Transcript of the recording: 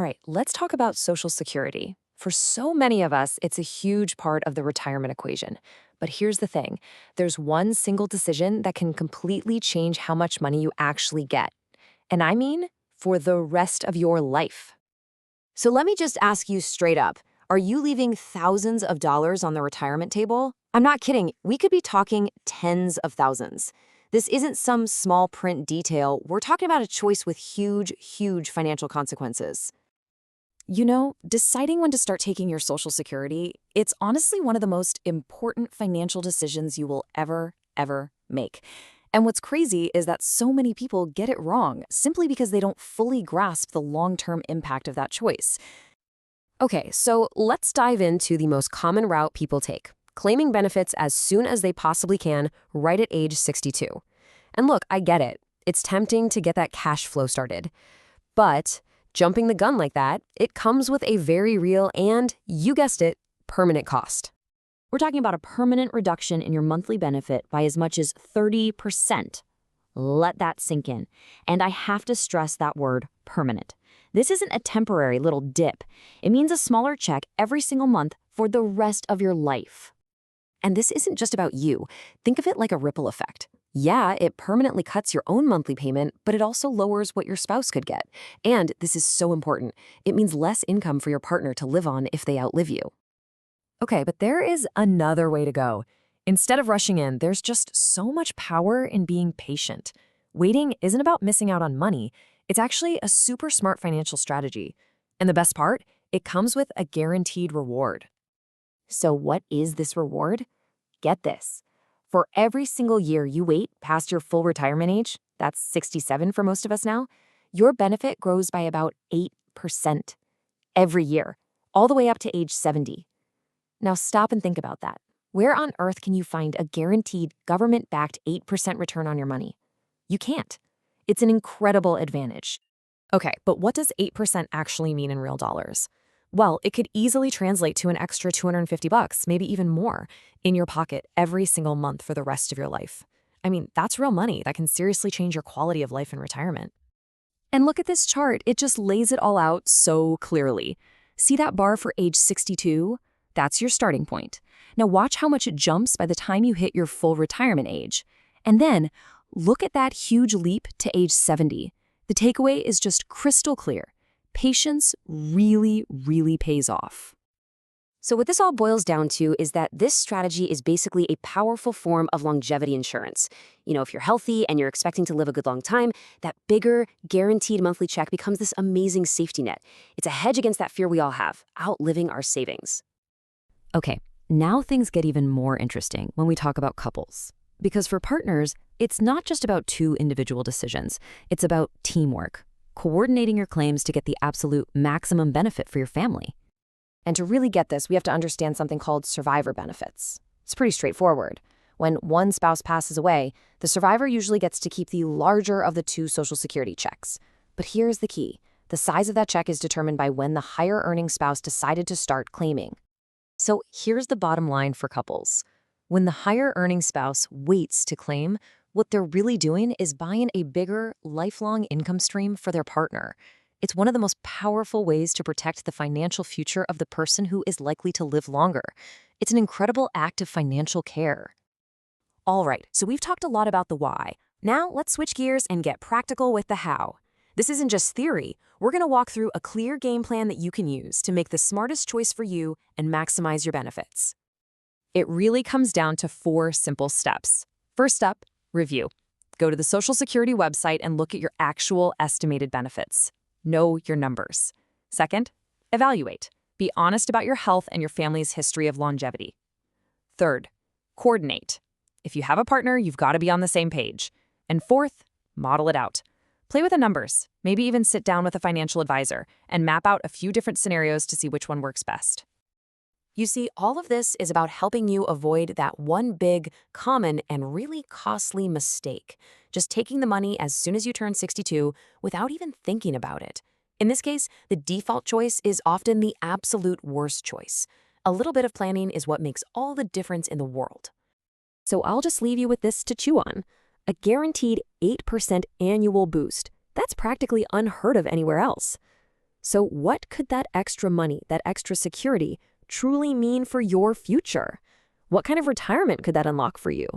All right, let's talk about Social Security. For so many of us, it's a huge part of the retirement equation. But here's the thing, there's one single decision that can completely change how much money you actually get. And I mean, for the rest of your life. So let me just ask you straight up. Are you leaving thousands of dollars on the retirement table? I'm not kidding. We could be talking tens of thousands. This isn't some small print detail. We're talking about a choice with huge, huge financial consequences. You know, deciding when to start taking your Social Security, it's honestly one of the most important financial decisions you will ever make. And what's crazy is that so many people get it wrong simply because they don't fully grasp the long-term impact of that choice. Okay, so let's dive into the most common route people take, claiming benefits as soon as they possibly can, right at age 62. And look, I get it. It's tempting to get that cash flow started. But jumping the gun like that, it comes with a very real and, you guessed it, permanent cost. We're talking about a permanent reduction in your monthly benefit by as much as 30%. Let that sink in. And I have to stress that word, permanent. This isn't a temporary little dip. It means a smaller check every single month for the rest of your life. And this isn't just about you. Think of it like a ripple effect. Yeah, it permanently cuts your own monthly payment, but it also lowers what your spouse could get. And this is so important. It means less income for your partner to live on if they outlive you. Okay, but there is another way to go. Instead of rushing in, there's just so much power in being patient. Waiting isn't about missing out on money. It's actually a super smart financial strategy. And the best part, it comes with a guaranteed reward. So what is this reward? Get this. For every single year you wait past your full retirement age, that's 67 for most of us now, your benefit grows by about 8% every year, all the way up to age 70. Now stop and think about that. Where on earth can you find a guaranteed government-backed 8% return on your money? You can't. It's an incredible advantage. Okay, but what does 8% actually mean in real dollars? Well, it could easily translate to an extra $250, maybe even more, in your pocket every single month for the rest of your life. I mean, that's real money that can seriously change your quality of life in retirement. And look at this chart. It just lays it all out so clearly. See that bar for age 62? That's your starting point. Now watch how much it jumps by the time you hit your full retirement age. And then look at that huge leap to age 70. The takeaway is just crystal clear. Patience really, really pays off. So what this all boils down to is that this strategy is basically a powerful form of longevity insurance. You know, if you're healthy and you're expecting to live a good long time, that bigger, guaranteed monthly check becomes this amazing safety net. It's a hedge against that fear we all have, outliving our savings. Okay, now things get even more interesting when we talk about couples. Because for partners, it's not just about two individual decisions. It's about teamwork, coordinating your claims to get the absolute maximum benefit for your family. And to really get this, we have to understand something called survivor benefits. It's pretty straightforward. When one spouse passes away, the survivor usually gets to keep the larger of the two Social Security checks. But here's the key. The size of that check is determined by when the higher-earning spouse decided to start claiming. So here's the bottom line for couples. When the higher-earning spouse waits to claim, what they're really doing is buying a bigger, lifelong income stream for their partner. It's one of the most powerful ways to protect the financial future of the person who is likely to live longer. It's an incredible act of financial care. All right, so we've talked a lot about the why. Now let's switch gears and get practical with the how. This isn't just theory. We're going to walk through a clear game plan that you can use to make the smartest choice for you and maximize your benefits. It really comes down to 4 simple steps. First up, review. Go to the Social Security website and look at your actual estimated benefits. Know your numbers. Second, evaluate. Be honest about your health and your family's history of longevity. Third, coordinate. If you have a partner, you've got to be on the same page. And fourth, model it out. Play with the numbers, maybe even sit down with a financial advisor and map out a few different scenarios to see which one works best. You see, all of this is about helping you avoid that one big, common, and really costly mistake, just taking the money as soon as you turn 62 without even thinking about it. In this case, the default choice is often the absolute worst choice. A little bit of planning is what makes all the difference in the world. So I'll just leave you with this to chew on. A guaranteed 8% annual boost. That's practically unheard of anywhere else. So what could that extra money, that extra security, truly mean for your future? What kind of retirement could that unlock for you?